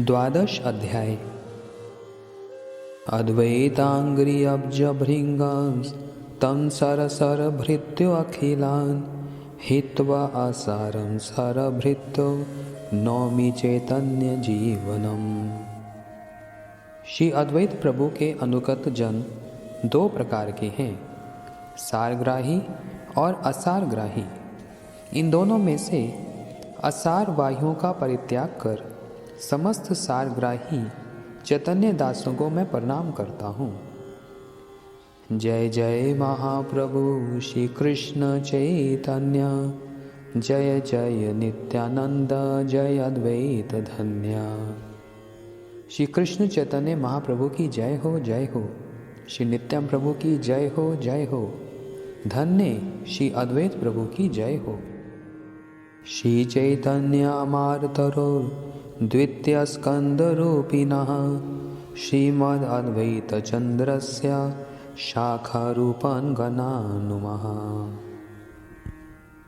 द्वादश अध्याय। अद्वैतांग्रि अब्ज भृंगांस तं सरसरभृत्यो अखिलान् हित्वा असारं सरभृत्यो नौमि चैतन्य जीवनम। श्री अद्वैत प्रभु के अनुगत जन दो प्रकार के हैं, सारग्राही और असारग्राही। इन दोनों में से असार वायुओं का परित्याग कर समस्त सारग्राही चैतन्य दासों को मैं प्रणाम करता हूँ। जय जय महाप्रभु श्री कृष्ण चैतन्य, जय जय नित्यानंद, जय अद्वैत धन्य। श्री कृष्ण चैतन्य महाप्रभु की जय हो, जय हो। श्री नित्यानंद प्रभु की जय हो, जय हो। धन्य श्री अद्वैत प्रभु की जय हो। श्री चैतन्यमार्तरो द्वितीय स्कंदरूपिणः श्रीमद् अद्वैत चंद्रस्य शाखारूपान् गणान् नुमः।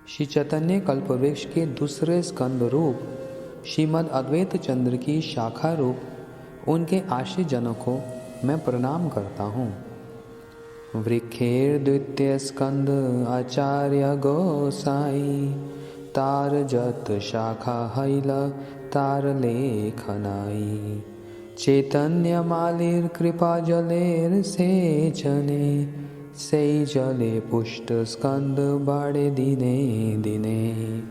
श्री चैतन्य कल्पवृक्ष के दूसरे स्कंद रूप श्रीमद् अद्वैत चंद्र की शाखा रूप उनके आश्रित जनों को मैं प्रणाम करता हूँ। वृक्षेर द्वितीय स्कंद आचार्य गोसाई तार जत शाखा हैल तार लेखनाई चैतन्य मालिर कृपा जलेर सेचने से जले पुष्ट स्कंद बाड़े दिने दिने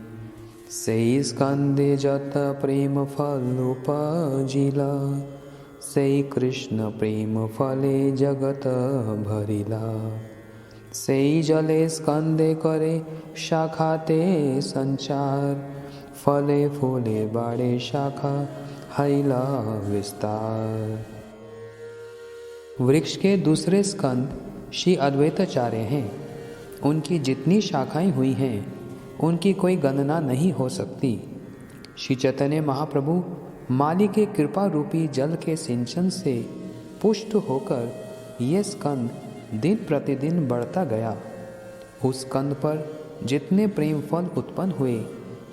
से स्कंदे जत प्रेम फल उपजिला से कृष्ण प्रेम फले जगत भरिला से जले स्कंदे करे शाखाते संचार फले फूले बाड़े शाखा हैला विस्तार। वृक्ष के दूसरे स्कंद श्री अद्वैताचार्य हैं। उनकी जितनी शाखाएं हुई हैं उनकी कोई गणना नहीं हो सकती। श्री चैतन्य महाप्रभु माली के कृपा रूपी जल के सिंचन से पुष्ट होकर ये स्कंद दिन प्रतिदिन बढ़ता गया। उस स्कंद पर जितने प्रेम फल उत्पन्न हुए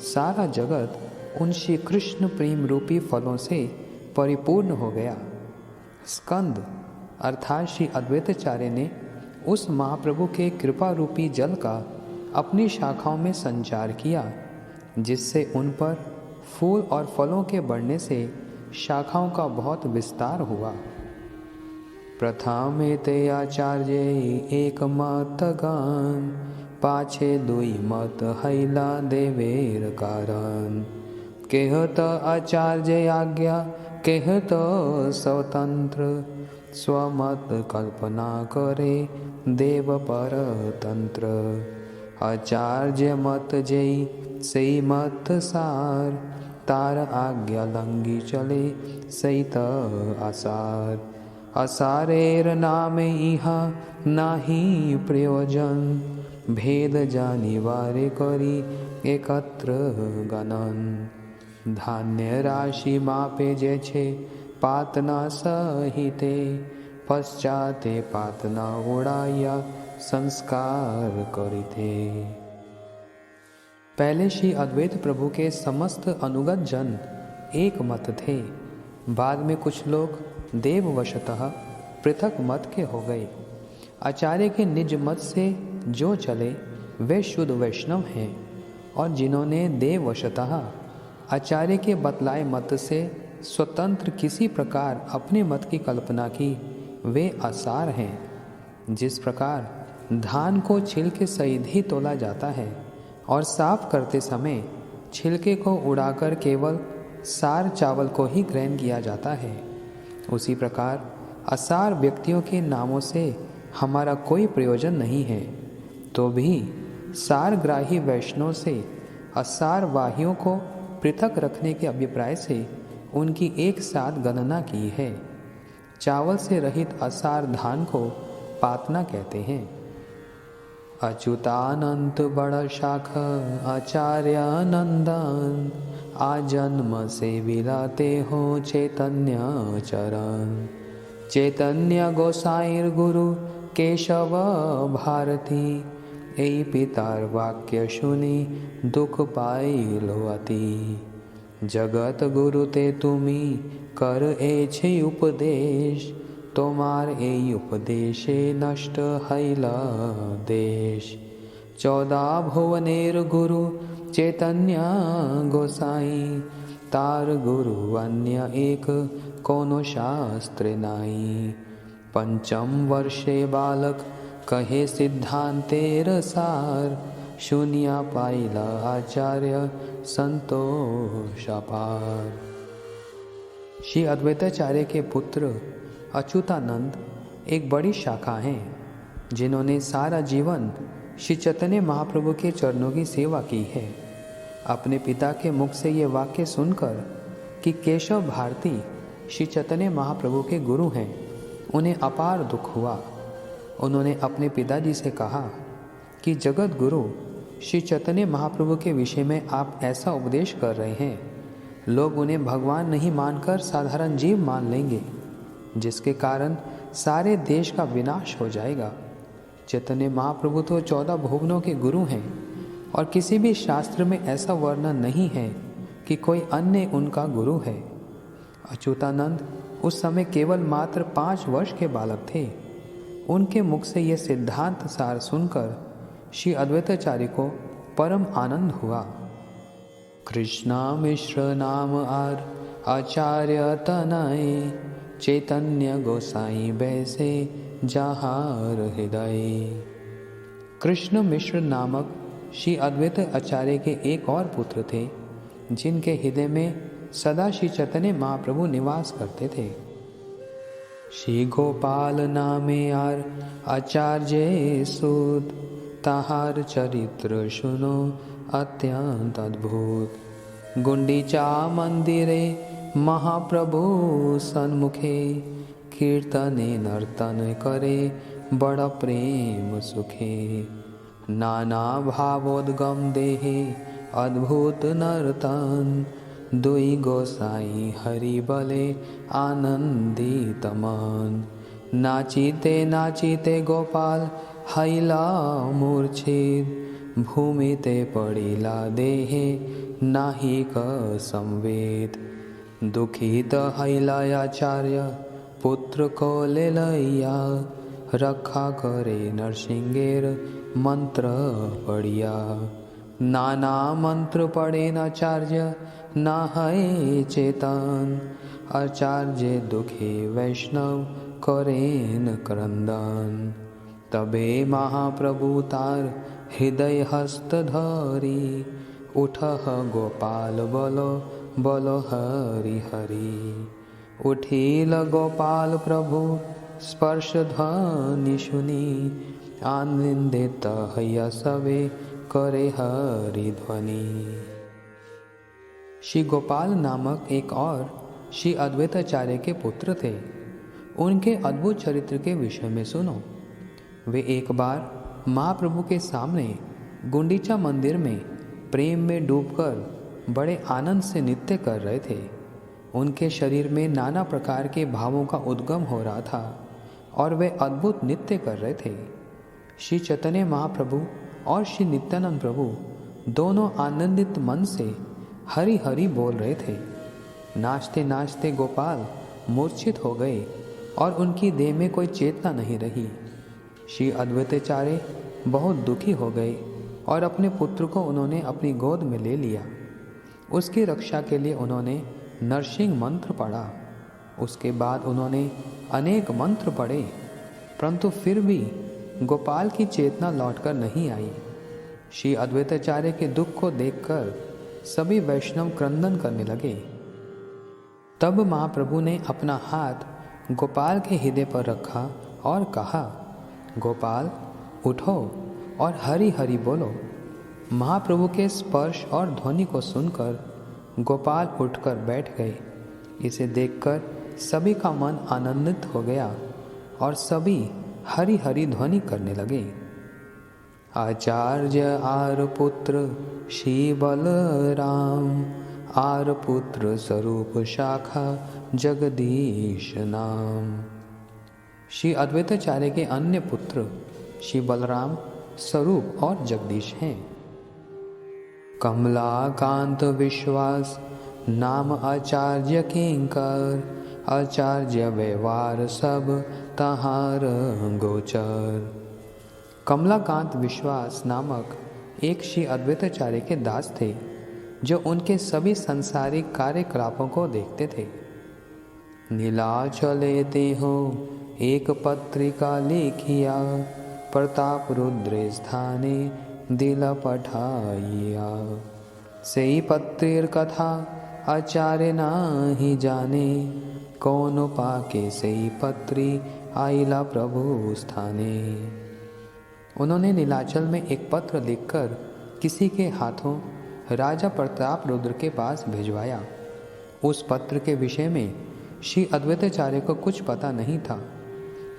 सारा जगत उन श्री कृष्ण प्रेम रूपी फलों से परिपूर्ण हो गया। स्कंद अर्थात श्री अद्वैताचार्य ने उस महाप्रभु के कृपा रूपी जल का अपनी शाखाओं में संचार किया, जिससे उन पर फूल और फलों के बढ़ने से शाखाओं का बहुत विस्तार हुआ। प्रथमे ते आचार्य एक मत गान पाछे दुई मत हैला देवेर कारण कहत आचार्य आज्ञा कहत स्वतंत्र स्वमत कल्पना करे देव पर तंत्र आचार्य मत जय सही मत सार तार आज्ञा लंगी चले सहित आसार असारेर नाम इहा नाही प्रयोजन भेद जानिवारे करी एकत्र गणन धान्य राशि मापे जे छे पातना सहिते पश्चाते पातना उड़ाया संस्कार करिते। पहले श्री अद्वैत प्रभु के समस्त अनुगत जन एक मत थे। बाद में कुछ लोग देववशतः पृथक मत के हो गए। आचार्य के निज मत से जो चले वे शुद्ध वैष्णव हैं, और जिन्होंने देववशतः आचार्य के बतलाए मत से स्वतंत्र किसी प्रकार अपने मत की कल्पना की वे आसार हैं। जिस प्रकार धान को छिलके सहित ही तोला जाता है और साफ करते समय छिलके को उड़ाकर केवल सार चावल को ही ग्रहण किया जाता है, उसी प्रकार असार व्यक्तियों के नामों से हमारा कोई प्रयोजन नहीं है। तो भी सारग्राही वैष्णव से असार वाहियों को पृथक रखने के अभिप्राय से उनकी एक साथ गणना की है। चावल से रहित असार धान को पातना कहते हैं। अच्युतानंत बड़ शाख आचार्यानंदन आजन्म से विलाते हो चैतन्य चरण चैतन्य गोसाईर गुरु केशव भारती ए पितार वाक्य सुनी दुख पाइलो अति जगत गुरु ते तुमी कर छे उपदेश, तोमार ए उपदेशे नष्ट हैला देश। 14 भुवनेर गुरु चैतन्य गोसाई, तार गुरु अन्य एक कोनो शास्त्र नाई। 5म वर्षे बालक कहे सिद्धांतेर सार, शून्य पाइला आचार्य संतोष अपार। श्री अद्वैताचार्य के पुत्र अच्युतानंद एक बड़ी शाखा हैं, जिन्होंने सारा जीवन श्री चैतन्य महाप्रभु के चरणों की सेवा की है। अपने पिता के मुख से ये वाक्य सुनकर कि केशव भारती श्री चैतन्य महाप्रभु के गुरु हैं, उन्हें अपार दुख हुआ। उन्होंने अपने पिताजी से कहा कि जगत गुरु श्री चैतन्य महाप्रभु के विषय में आप ऐसा उपदेश कर रहे हैं, लोग उन्हें भगवान नहीं मानकर साधारण जीव मान लेंगे, जिसके कारण सारे देश का विनाश हो जाएगा। चैतन्य महाप्रभु तो 14 भुवनों के गुरु हैं और किसी भी शास्त्र में ऐसा वर्णन नहीं है कि कोई अन्य उनका गुरु है। अच्युतानंद उस समय केवल मात्र 5 वर्ष के बालक थे। उनके मुख से यह सिद्धांत सार सुनकर श्री अद्वैताचार्य को परम आनंद हुआ। कृष्णा मिश्र नाम आर आचार्य तनय, चैतन्य गोसाई बैसे जहार हृदय। कृष्ण मिश्र नामक श्री अद्वैत आचार्य के एक और पुत्र थे, जिनके हृदय में सदा श्री चैतन्य महाप्रभु निवास करते थे। श्री गोपाल नामे आर आचार्य सूत, ताहार चरित्र सुनो अत्यंत अद्भुत। गुंडीचा मंदिरे महाप्रभु सन्मुखे, कीर्तने नर्तन करे बड़ प्रेम सुखे। नाना भावोद्गम देहे अद्भुत नर्तन, दुई गोसाई हरि बले आनंदित मन। नाचीते नाचीते गोपाल हैला मूर्छित, भूमिते पड़िला देहे नाही क संवेद। दुखित हैला आचार्य पुत्र को ले लैया, रखा करे नरसिंहेर मंत्र पढ़िया। नाना मंत्र पढ़े आचार्य ना है चेतन, आचार्य दुखे वैष्णव करेन क्रंदन। तबे महाप्रभु तार हृदय हस्त धरी, उठह गोपाल बोलो बोलो हरि हरि। उठिल गोपाल प्रभु स्पर्श ध्वनि सुनी, आनंदित हैया सवे करे हरि ध्वनि। श्री गोपाल नामक एक और श्री अद्वैताचार्य के पुत्र थे। उनके अद्भुत चरित्र के विषय में सुनो। वे एक बार महाप्रभु के सामने गुंडीचा मंदिर में प्रेम में डूबकर बड़े आनंद से नृत्य कर रहे थे। उनके शरीर में नाना प्रकार के भावों का उद्गम हो रहा था और वे अद्भुत नृत्य कर रहे थे। श्री चैतन्य महाप्रभु और श्री नित्यानंद प्रभु दोनों आनंदित मन से हरि हरि बोल रहे थे। नाचते नाचते गोपाल मूर्छित हो गए और उनकी देह में कोई चेतना नहीं रही। श्री अद्वैताचार्य बहुत दुखी हो गए और अपने पुत्र को उन्होंने अपनी गोद में ले लिया। उसकी रक्षा के लिए उन्होंने नरसिंह मंत्र पढ़ा। उसके बाद उन्होंने अनेक मंत्र पढ़े, परंतु फिर भी गोपाल की चेतना लौटकर नहीं आई। श्री अद्वैताचार्य के दुख को देखकर सभी वैष्णव क्रंदन करने लगे। तब महाप्रभु ने अपना हाथ गोपाल के हृदय पर रखा और कहा, गोपाल उठो और हरि हरि बोलो। महाप्रभु के स्पर्श और ध्वनि को सुनकर गोपाल उठकर बैठ गए। इसे देखकर सभी का मन आनंदित हो गया और सभी हरि हरि ध्वनि करने लगे। आचार्य आर पुत्र श्री बलराम, आर पुत्र स्वरूप शाखा जगदीश नाम। श्री अद्वैताचार्य के अन्य पुत्र श्री बलराम, स्वरूप और जगदीश हैं। कमलाकांत विश्वास नाम आचार्य किंकर, आचार्य व्यवहार सब तहार गोचर। कमलाकांत विश्वास नामक एक श्री अद्वैताचार्य के दास थे, जो उनके सभी सांसारिक कार्यकलापों को देखते थे। नीलाचले ते हो एक पत्रिका लिखिया, प्रताप रुद्र स्थाने दिल पठाइया। सेई पत्रिर कथा आचार्य नाही जाने, कौन पाके सेई पत्री आइला प्रभु स्थाने। उन्होंने नीलाचल में एक पत्र लिखकर किसी के हाथों राजा प्रताप रुद्र के पास भिजवाया। उस पत्र के विषय में श्री अद्वैताचार्य को कुछ पता नहीं था।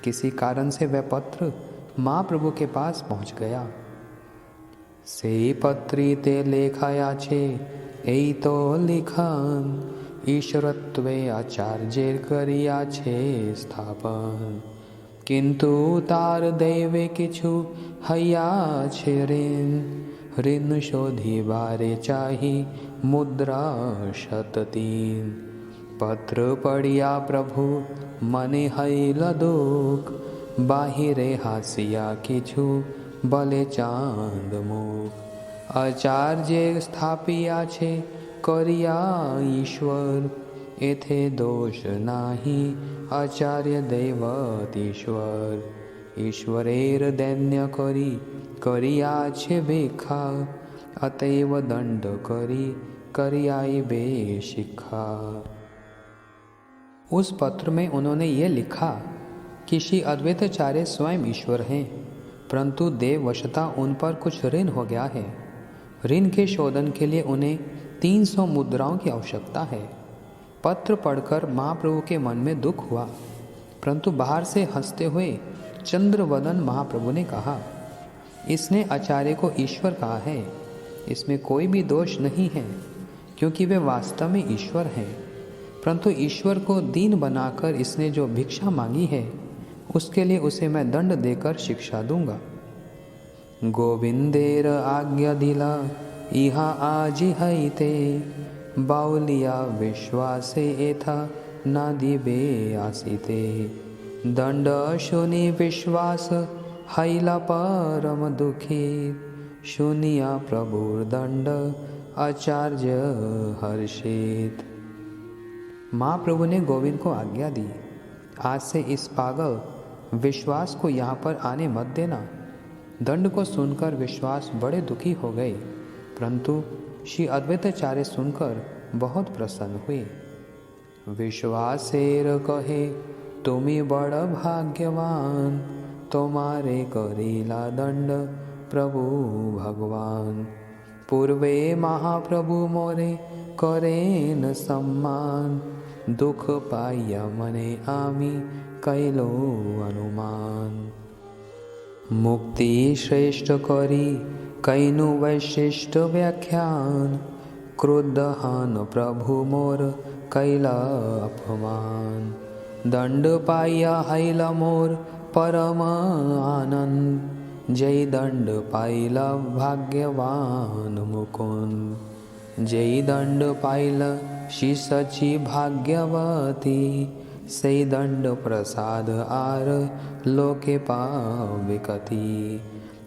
किसी कारण से वह पत्र महाप्रभु के पास पहुंच गया। से पत्री ते लेखाया छे एई तो लिखन, ईश्वरत्वे आचार्य करिया छे स्थापन। किंतु तार दैवे किछु हया छे ऋण शोधी बारे चाही मुद्रा शततीन। पत्र पढ़िया प्रभु मने हईल दुख, बाहिरे हासिया किछु बले चांद मुख। आचार्य स्थापिया छे करिया ईश्वर, एथे दोष नाही आचार्य दैवत ईश्वर। ईश्वरेर दैन्य करी करिया छे बेखा, अतएव दंड करी करियाई बेशिखा। उस पत्र में उन्होंने ये लिखा कि श्री अद्वैताचार्य स्वयं ईश्वर हैं, परंतु देववशता उन पर कुछ ऋण हो गया है। ऋण के शोधन के लिए उन्हें 300 मुद्राओं की आवश्यकता है। पत्र पढ़कर महाप्रभु के मन में दुख हुआ, परंतु बाहर से हंसते हुए चंद्रवदन महाप्रभु ने कहा, इसने आचार्य को ईश्वर कहा है, इसमें कोई भी दोष नहीं है, क्योंकि वे वास्तव में ईश्वर हैं। परंतु ईश्वर को दीन बनाकर इसने जो भिक्षा मांगी है, उसके लिए उसे मैं दंड देकर शिक्षा दूंगा। गोविंदेर आज्ञा दिला इहा आज हईते, बाउलिया विश्वासे एथा ना दिबे आसीते। दंड शुनि विश्वास हईला परम दुखी, शुनिया प्रभुर दंड आचार्य हर्षित। महाप्रभु ने गोविंद को आज्ञा दी, आज से इस पागल विश्वास को यहाँ पर आने मत देना। दंड को सुनकर विश्वास बड़े दुखी हो गए, परंतु श्री अद्वैताचार्य सुनकर बहुत प्रसन्न हुए। विश्वासेर कहे तुमी बड़ भाग्यवान, तुम्हारे करेला दंड प्रभु भगवान। पूर्वे महाप्रभु मोरे करे न सम्मान, दुख पाइया मने आमी कैलो अनुमान। मुक्ति श्रेष्ठ करी कैनु वैशिष्ट व्याख्यान, क्रुद्धहान प्रभु मोर कैला अपमान। दंड पाइया हैला मोर परम आनंद, जय दंड पाइला भाग्यवान मुकुंद। जय दंड पाइला श्री सची भाग्यवती, से दंड प्रसाद आर लोके पाविकति।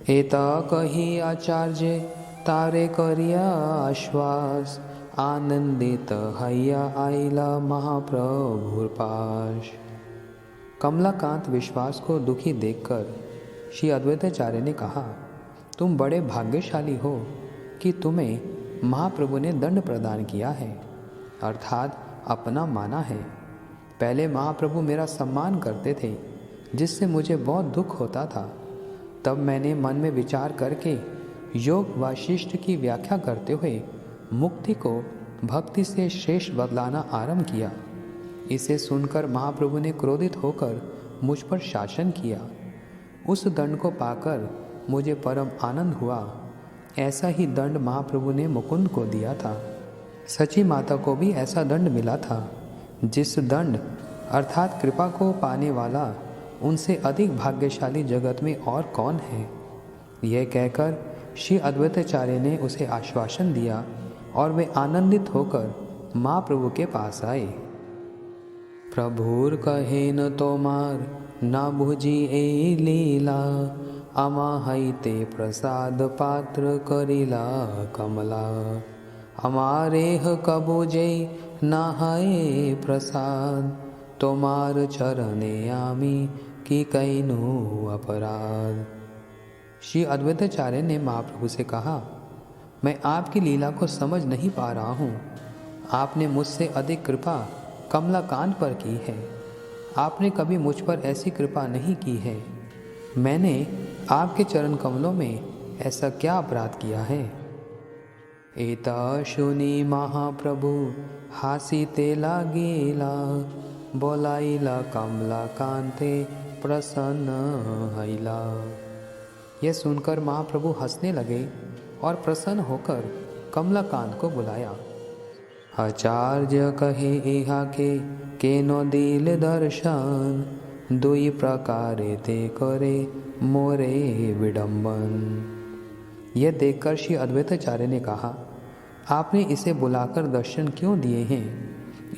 एता कही आचार्य तारे करिया आश्वास, आनंदित हैया आइला महाप्रभुर पास। कमलाकांत विश्वास को दुखी देखकर श्री अद्वैताचार्य ने कहा, तुम बड़े भाग्यशाली हो कि तुम्हें महाप्रभु ने दंड प्रदान किया है, अर्थात अपना माना है। पहले महाप्रभु मेरा सम्मान करते थे, जिससे मुझे बहुत दुख होता था। तब मैंने मन में विचार करके योग वाशिष्ठ की व्याख्या करते हुए मुक्ति को भक्ति से श्रेष्ठ बदलाना आरंभ किया। इसे सुनकर महाप्रभु ने क्रोधित होकर मुझ पर शासन किया। उस दंड को पाकर मुझे परम आनंद हुआ। ऐसा ही दंड महाप्रभु ने मुकुंद को दिया था। सची माता को भी ऐसा दंड मिला था। जिस दंड अर्थात कृपा को पाने वाला उनसे अधिक भाग्यशाली जगत में और कौन है। यह कहकर श्री अद्वैताचार्य ने उसे आश्वासन दिया और वे आनंदित होकर महाप्रभु के पास आए। प्रभुर कहे न तोमार न बुझी ए लीला, अमाहैते प्रसाद पात्र करिला कमला। हमारेह कबूजे नाहाए प्रसाद, तोमार चरणे आमी की कैनु अपराध। श्री अद्वैताचार्य ने महाप्रभु से कहा, मैं आपकी लीला को समझ नहीं पा रहा हूँ। आपने मुझसे अधिक कृपा कमलाकांत पर की है। आपने कभी मुझ पर ऐसी कृपा नहीं की है। मैंने आपके चरण कमलों में ऐसा क्या अपराध किया है। एता शुनि महाप्रभु हासिते लागेला, बोलाइला कमलाकांते प्रसन्न हैला। यह सुनकर महाप्रभु हंसने लगे और प्रसन्न होकर कमलाकांत को बुलाया। आचार्य कहे इहा के नो दिल दर्शन, दुई प्रकारे ते करे मोरे विडंबन। यह देखकर श्री अद्वैताचार्य ने कहा, आपने इसे बुलाकर दर्शन क्यों दिए हैं?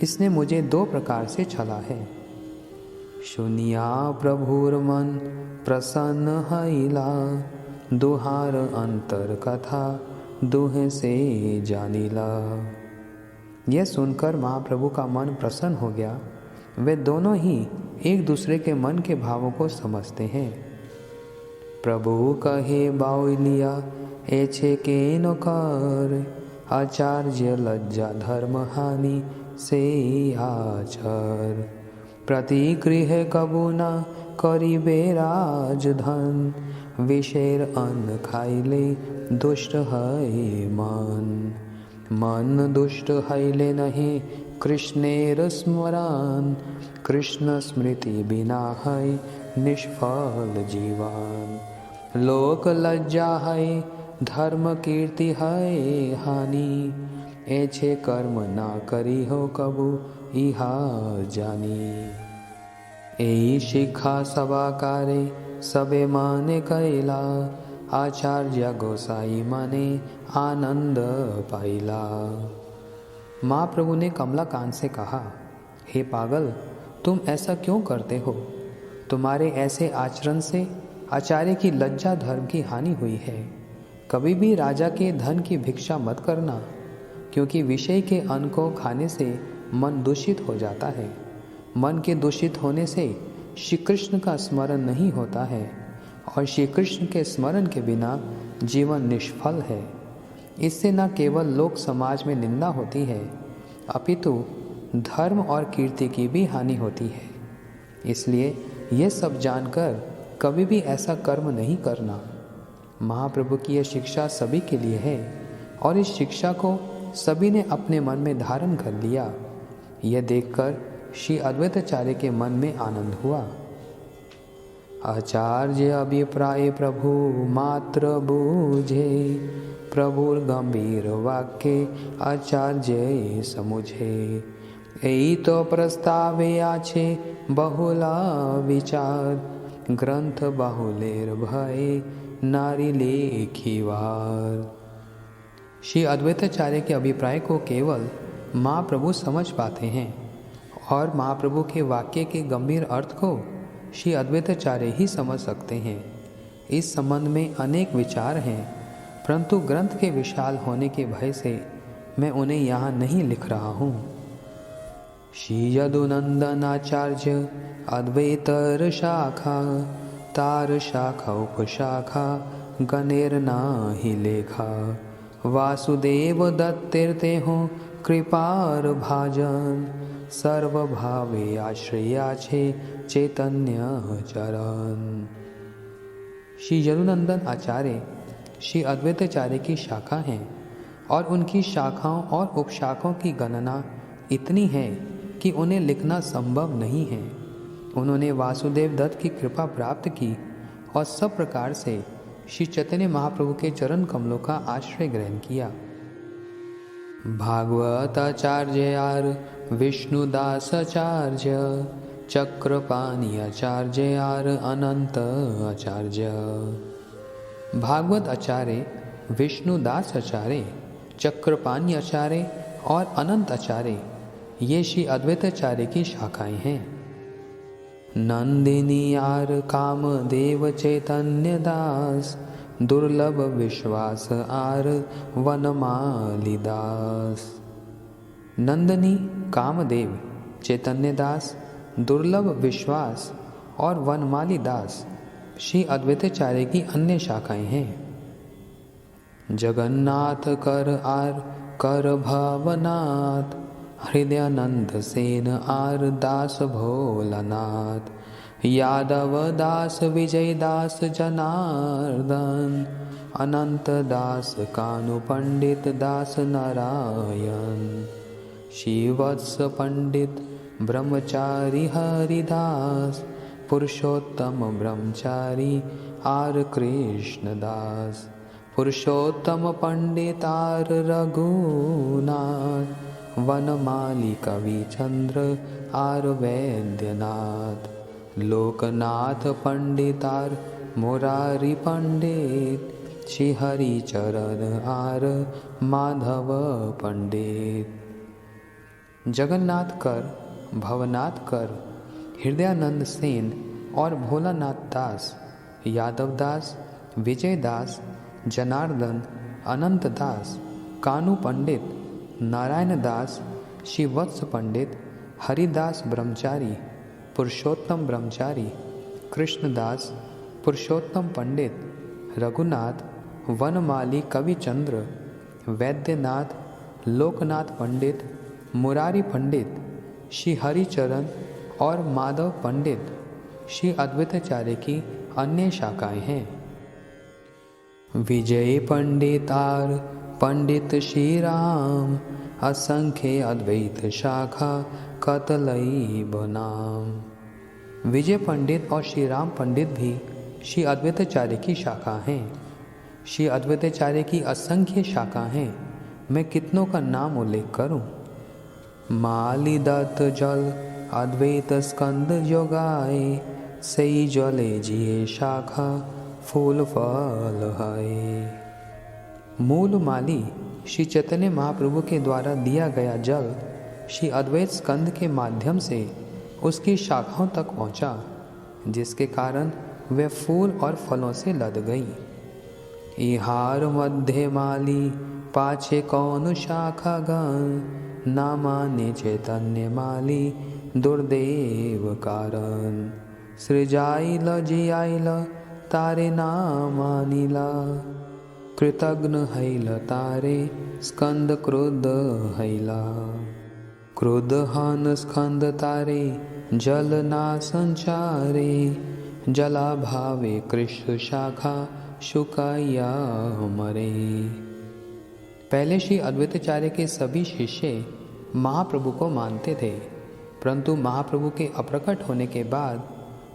इसने मुझे दो प्रकार से छला है। सुनिया प्रभुर मन प्रसन्न हैला, दुहार अंतर कथा दुह से जानिला। यह सुनकर महाप्रभु का मन प्रसन्न हो गया। वे दोनों ही एक दूसरे के मन के भावों को समझते हैं। प्रभु कहे बाउलिया एछे के नकार, आचार्य लज्जा धर्म हानि से आचर। प्रतिगृह कबू न करिबे राजधन, विषेर अन्न खाइले दुष्ट है मन। मन दुष्ट हैले नहीं कृष्णेर स्मरण, कृष्ण स्मृति बिना है निष्फल जीवन। लोक लज्जा है धर्म कीर्ति है हानि, ऐछे कर्म ना करी हो कबू इहा जानी। एई शिक्षा सवाकारे सबे माने कैला, आचार्य गोसाई माने आनंद पाइला। महाप्रभु ने कमलाकांत से कहा, हे पागल, तुम ऐसा क्यों करते हो? तुम्हारे ऐसे आचरण से आचार्य की लज्जा धर्म की हानि हुई है। कभी भी राजा के धन की भिक्षा मत करना, क्योंकि विषय के अन्न को खाने से मन दूषित हो जाता है। मन के दूषित होने से श्री कृष्ण का स्मरण नहीं होता है और श्री कृष्ण के स्मरण के बिना जीवन निष्फल है। इससे न केवल लोक समाज में निंदा होती है, अपितु धर्म और कीर्ति की भी हानि होती है। इसलिए ये सब जानकर कभी भी ऐसा कर्म नहीं करना। महाप्रभु की यह शिक्षा सभी के लिए है और इस शिक्षा को सभी ने अपने मन में धारण कर लिया। यह देखकर श्री अद्वैताचार्य के मन में आनंद हुआ। आचार्य अभिप्राय प्रभु मात्र बूझे, प्रभुर गंभीर वाक्य आचार्य समुझे। एई तो प्रस्तावे आछे बहुला विचार, ग्रंथ बाहुलेर भय नारी लेखीवार। श्री अद्वैताचार्य के अभिप्राय को केवल महाप्रभु समझ पाते हैं और महाप्रभु के वाक्य के गंभीर अर्थ को श्री अद्वैताचार्य ही समझ सकते हैं। इस संबंध में अनेक विचार हैं, परंतु ग्रंथ के विशाल होने के भय से मैं उन्हें यहाँ नहीं लिख रहा हूँ। श्री यदुनंदन आचार्य अद्वैतर शाखा, तार शाखा उपशाखा गणेर नाहि लेखा। वासुदेव दत्तीर्थे हो कृपार भाजन, सर्वभावे आश्रया छे चैतन्य चरण। श्री यदुनंदन आचार्य श्री अद्वैताचार्य की शाखा हैं और उनकी शाखाओं और उपशाखाओं की गणना इतनी है कि उन्हें लिखना संभव नहीं है। उन्होंने वासुदेव दत्त की कृपा प्राप्त की और सब प्रकार से श्री चैतन्य महाप्रभु के चरण कमलों का आश्रय ग्रहण किया। भागवत आचार्य आर विष्णुदास आचार्य, चक्रपाणि आचार्य आर अनंत आचार्य। भागवत आचार्य, विष्णुदास आचार्य, चक्रपाणि आचार्य और अनंत आचार्य, ये श्री अद्वैताचार्य की शाखाएं हैं। नंदिनी आर कामदेव चैतन्य दास, दुर्लभ विश्वास आर वनमाली दास। नंदिनी, कामदेव, चैतन्य दास, दुर्लभ विश्वास और वनमाली दास श्री अद्वैताचार्य की अन्य शाखाएं हैं। जगन्नाथ कर आर कर भवनाथ, हृदयानंद सेन आर दास भोलानाथ, यादव दास विजय दास जनार्दन, अनंत दास कानु पंडित दास नारायण, श्रीवत्स पंडित ब्रह्मचारी हरिदास, पुरुषोत्तम ब्रह्मचारी आर कृष्णदास, पुरुषोत्तम पंडित आर रघुनाथ, वनमाली कवि चंद्र आर वैद्यनाथ, लोकनाथ पंडित आर मुरारी पंडित, श्री हरि चरण आर माधव पंडित। जगन्नाथ कर, भवनाथ कर, हृदयानंद सेन और भोलानाथ दास, यादव दास, विजय दास, जनार्दन, अनंत दास, कानु पंडित, नारायण दास, श्रीवत्स पंडित, हरिदास ब्रह्मचारी, पुरुषोत्तम ब्रह्मचारी, कृष्णदास, पुरुषोत्तम पंडित, रघुनाथ, वनमाली कविचंद्र, वैद्यनाथ, लोकनाथ पंडित, मुरारी पंडित, श्री हरिचरण और माधव पंडित श्री अद्वैताचार्य की अन्य शाखाएं हैं। विजय पंडित आर पंडित श्री राम, असंख्य अद्वैत शाखा कतलई बनाम। विजय पंडित और श्री राम पंडित भी श्री अद्वैताचार्य की शाखा हैं। श्री अद्वैताचार्य की असंख्य शाखा हैं। मैं कितनों का नाम उल्लेख करूं? माली दत्त जल अद्वैत स्कंद जोगाए, सई जले जिए शाखा फूल फल है। मूल माली श्री चैतन्य महाप्रभु के द्वारा दिया गया जल श्री अद्वैत स्कंद के माध्यम से उसकी शाखाओं तक पहुंचा, जिसके कारण वह फूल और फलों से लद गई। इहार मध्य माली पाछे कौन शाखा गण, ना माने चैतन्य माली दुर्देव कारण। सृजाइल जियाइल तारे ना मानिला, कृतघ्न हैल तारे स्कंद क्रुद्ध हैला। क्रुद्ध हन स्कंद तारे जल ना संचारे, जला भावे कृष्ण शाखा शुकाया मरे। पहले श्री अद्वैताचार्य के सभी शिष्य महाप्रभु को मानते थे, परंतु महाप्रभु के अप्रकट होने के बाद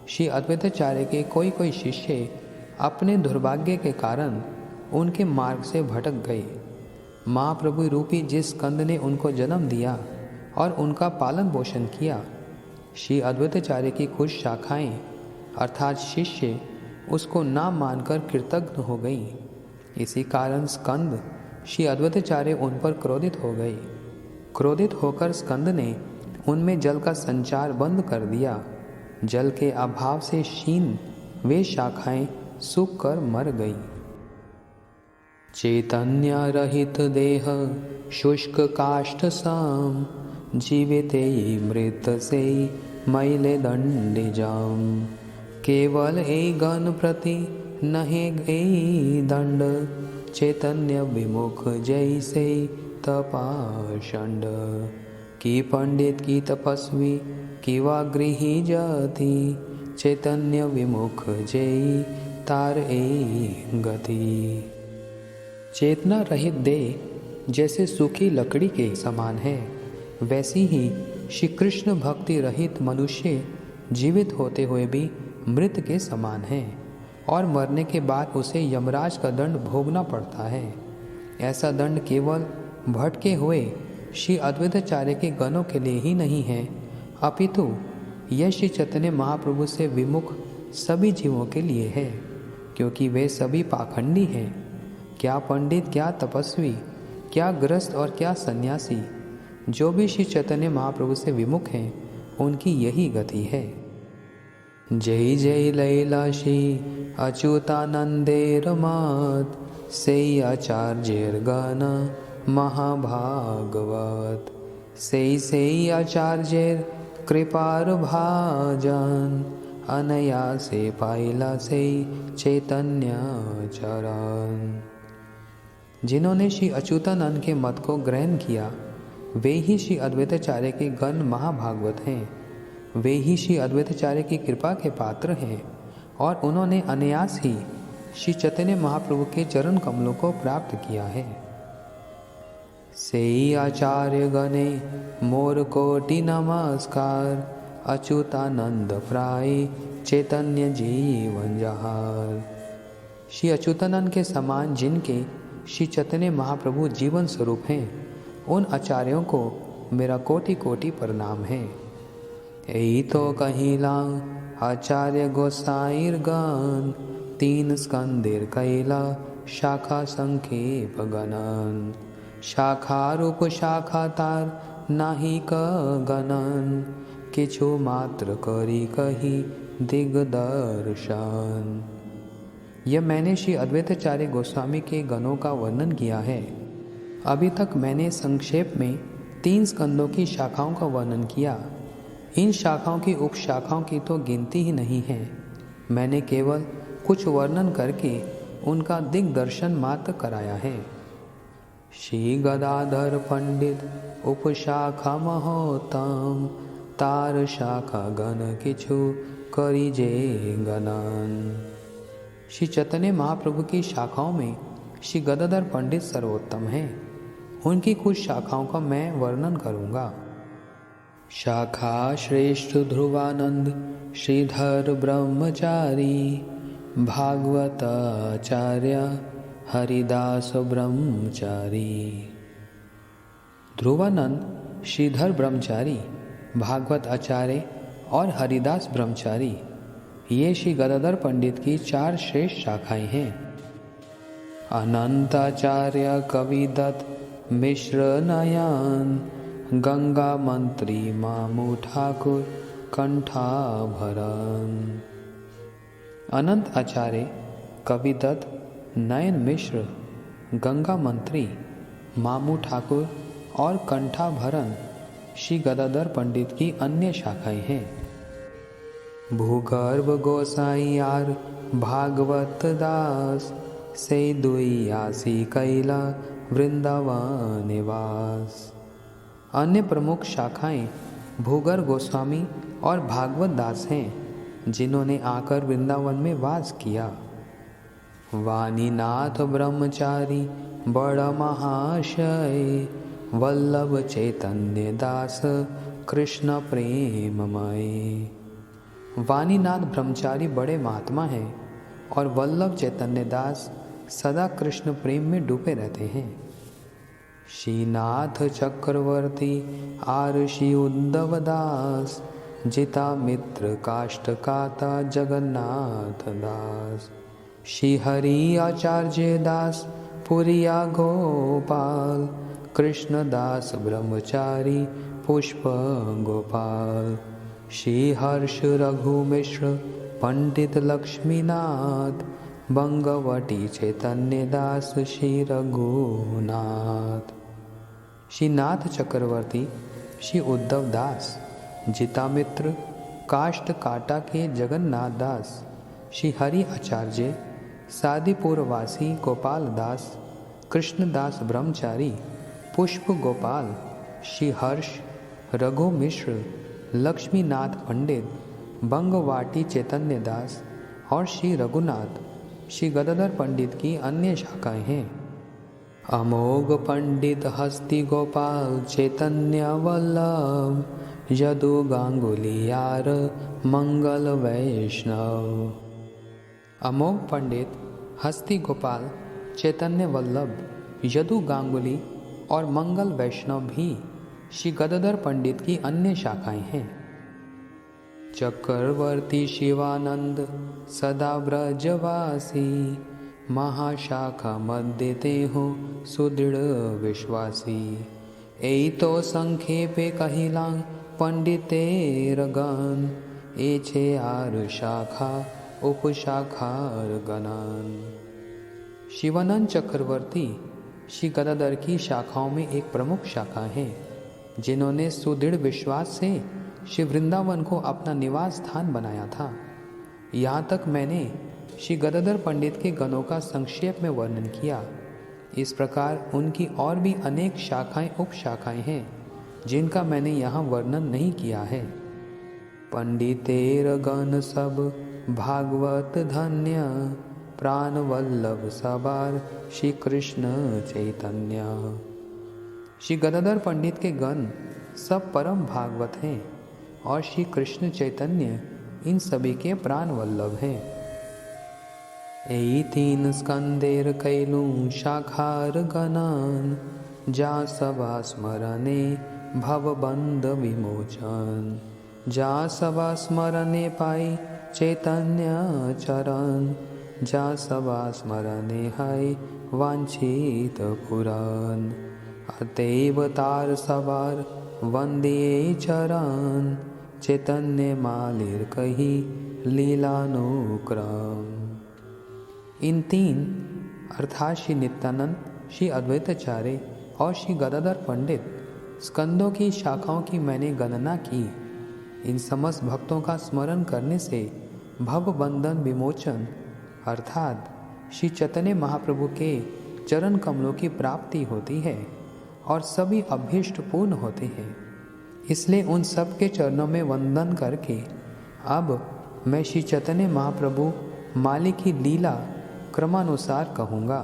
श्री अद्वैताचार्य के कोई शिष्य अपने दुर्भाग्य के कारण उनके मार्ग से भटक गए। महाप्रभु रूपी जिस स्कंद ने उनको जन्म दिया और उनका पालन पोषण किया, श्री अद्वैताचार्य की कुछ शाखाएं अर्थात शिष्य उसको ना मानकर कृतघ्न हो गई। इसी कारण स्कंद श्री अद्वैताचार्य उन पर क्रोधित हो गए। क्रोधित होकर स्कंद ने उनमें जल का संचार बंद कर दिया। जल के अभाव से क्षीण वे शाखाएं सूख कर मर गई। चैतन्य रहित देह शुष्क काष्ठ साम, जीविते मृत से मैले दंडे जाम। केवल ए गण प्रति नहे गई दंड, चैतन्य विमुख जैसे तपाषंड। की पंडित की तपस्वी की वा गृही जाति, चैतन्य विमुख जय तार ए गति। चेतना रहित देह जैसे सूखी लकड़ी के समान है, वैसी ही श्री कृष्ण भक्ति रहित मनुष्य जीवित होते हुए भी मृत के समान है और मरने के बाद उसे यमराज का दंड भोगना पड़ता है। ऐसा दंड केवल भटके हुए श्री अद्वैताचार्य के गणों के लिए ही नहीं है, अपितु यह श्री चैतन्य महाप्रभु से विमुख सभी जीवों के लिए है, क्योंकि वे सभी पाखंडी हैं। क्या पंडित, क्या तपस्वी, क्या गृहस्थ और क्या सन्यासी, जो भी श्री चैतन्य महाप्रभु से विमुख हैं उनकी यही गति है। जय जय लैला श्री अच्युतानंदेर मत से आचार्यर्गण महाभागवत से आचार्यर कृपार भाजन अनया से पाइला से चैतन्य चरण। जिन्होंने श्री अच्युतानंद के मत को ग्रहण किया वे ही श्री अद्वैताचार्य के गण महाभागवत हैं, वे ही श्री अद्वैताचार्य की कृपा के पात्र हैं और उन्होंने अनायास ही श्री चैतन्य महाप्रभु के चरण कमलों को प्राप्त किया है। से आचार्य गणे मोर कोटि नमस्कार अच्युतानंद प्राय चैतन्य जीवन जहार। श्री अच्युतानंद के समान जिनके श्री चैतन्य महाप्रभु जीवन स्वरूप हैं उन आचार्यों को मेरा कोटि कोटि प्रणाम है। यही तो कहिला आचार्य गोसाईर्गण तीन स्कंदेर कैला शाखा संखेप गणन शाखा रूप शाखा तार नाही क गणन किछु मात्र करी कही दिग्दर्शन। यह मैंने श्री अद्वैताचार्य गोस्वामी के गणों का वर्णन किया है। अभी तक मैंने संक्षेप में 3 स्कंदों की शाखाओं का वर्णन किया। इन शाखाओं की उपशाखाओं की तो गिनती ही नहीं है। मैंने केवल कुछ वर्णन करके उनका दिग्दर्शन मात्र कराया है। श्री गदाधर पंडित उपशाखा महोत्तम तार शाखा गण किछु करी जे गणन। श्री चैतन्य महाप्रभु की शाखाओं में श्री गदाधर पंडित सर्वोत्तम हैं। उनकी कुछ शाखाओं का मैं वर्णन करूंगा। शाखा श्रेष्ठ ध्रुवानंद श्रीधर ब्रह्मचारी भागवताचार्य हरिदास ब्रह्मचारी। ध्रुवानंद श्रीधर ब्रह्मचारी भागवत आचार्य और हरिदास ब्रह्मचारी ये श्री गदाधर पंडित की 4 श्रेष्ठ शाखाएं हैं। अनंताचार्य कविदत्त मिश्र नयन गंगा मंत्री मामू ठाकुर कंठाभरण। अनंत आचार्य कविदत्त नयन मिश्र गंगा मंत्री मामू ठाकुर और कंठाभरण श्री गदाधर पंडित की अन्य शाखाएं हैं। भूगर्भ गोसाईयार भागवत दास से दुई आसी कैला वृंदावन निवास। अन्य प्रमुख शाखाएं भूगर गोस्वामी और भागवत दास हैं जिन्होंने आकर वृंदावन में वास किया। वाणीनाथ ब्रह्मचारी बड़ महाशय वल्लभ चैतन्य दास कृष्ण प्रेममय। वाणीनाथ ब्रह्मचारी बड़े महात्मा हैं और वल्लभ चैतन्य दास सदा कृष्ण प्रेम में डूबे रहते हैं। श्रीनाथ चक्रवर्ती आरषि उद्धव दास जिता मित्र काष्टकाता जगन्नाथ दास। श्री हरि आचार्य दास पुरिया गोपाल कृष्ण दास ब्रह्मचारी पुष्प गोपाल। श्री हर्ष रघु मिश्र पंडित लक्ष्मीनाथ बंगवटी चैतन्य दास श्री रघुनाथ। श्री नाथ चक्रवर्ती श्री उद्धव दास जितामित्र काष्ट काटा के जगन्नाथ दास। श्री हरि आचार्य सादीपुरवासी गोपाल दास कृष्णदास ब्रह्मचारी पुष्प गोपाल। श्री हर्ष रघु मिश्र लक्ष्मीनाथ पंडित बंगवाटी चैतन्य दास और श्री रघुनाथ श्री गदाधर पंडित की अन्य शाखाएं हैं। अमोघ पंडित हस्ति गोपाल चैतन्य वल्लभ यदु गांगुलियार मंगल वैष्णव। अमोघ पंडित हस्ति गोपाल चैतन्य वल्लभ यदु गांगुली और मंगल वैष्णव भी श्री गदाधर पंडित की अन्य शाखाएं हैं। चक्रवर्ती शिवानंद सदा ब्रजवासी महाशाखा मध्य ते हो सुदृढ़ विश्वासी। एई तो संक्षेपे कहिलां पंडितेर गण, ए छे आर शाखा उपशाखार गणान। शिवानंद चक्रवर्ती श्री गदाधर की शाखाओं में एक प्रमुख शाखा है, जिन्होंने सुदृढ़ विश्वास से श्री वृंदावन को अपना निवास स्थान बनाया था। यहाँ तक मैंने श्री गदाधर पंडित के गणों का संक्षेप में वर्णन किया। इस प्रकार उनकी और भी अनेक शाखाएं उपशाखाएं हैं, जिनका मैंने यहाँ वर्णन नहीं किया है। पंडितेर गण सब भागवत धन्य, प्राण वल्लभ सबार श्री कृष्ण चैतन्य। श्री गदाधर पंडित के गण सब परम भागवत हैं और श्री कृष्ण चैतन्य इन सभी के प्राण वल्लभ हैं। एई तीन स्कंदेर कैलू शाखार गणान, जा सभा स्मरणे भवबंध विमोचन, जा सभा स्मरणे पाई चैतन्य चरण, जा सभा स्मरणे है वांछित पुराण, अतएव तार सवार वंदे चरण, चैतन्य मालिर कही लीलानुक्रम। इन तीन अर्थात श्री नित्यानंद, श्री अद्वैताचार्य और श्री गदाधर पंडित स्कंदों की शाखाओं की मैंने गणना की। इन समस्त भक्तों का स्मरण करने से भव बंधन विमोचन अर्थात श्री चैतन्य महाप्रभु के चरण कमलों की प्राप्ति होती है और सभी अभीष्ट पूर्ण होते हैं। इसलिए उन सब के चरणों में वंदन करके अब मैं श्री चैतन्य महाप्रभु माली की लीला क्रमानुसार कहूँगा।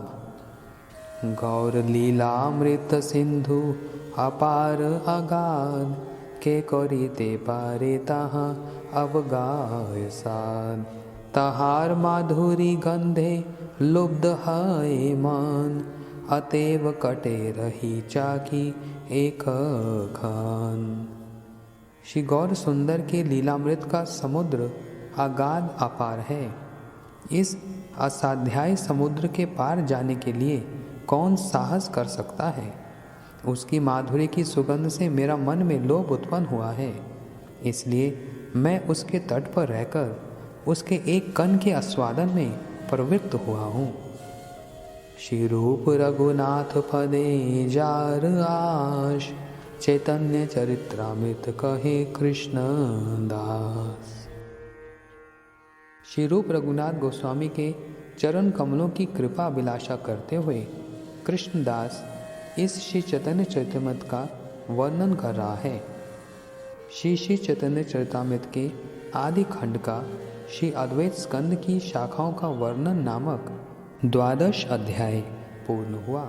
गौर लीलामृत सिंधु अपार अगाध, के करिते पारे तहाँ अवगाय साध, तहार माधुरी गंधे लुब्ध है मान, अतएव कटे रही चाकी एक खान। श्री गौर सुंदर के लीलामृत का समुद्र अगाध अपार है। इस असाध्याय समुद्र के पार जाने के लिए कौन साहस कर सकता है। उसकी माधुरी की सुगंध से मेरा मन में लोभ उत्पन्न हुआ है, इसलिए मैं उसके तट पर रहकर उसके एक कण के आस्वादन में प्रवृत्त हुआ हूँ। श्री रूप रघुनाथ पदे जार आश, चैतन्य चरित्रामृत कहे कृष्ण दास। श्री रूप रघुनाथ गोस्वामी के चरण कमलों की कृपा अभिलाषा करते हुए कृष्णदास इस श्री चैतन्य चरित्रामृत का वर्णन कर रहा है। श्री चैतन्य चरित्रामृत के आदि खंड का श्री अद्वैत स्कंद की शाखाओं का वर्णन नामक 12 अध्याय पूर्ण हुआ।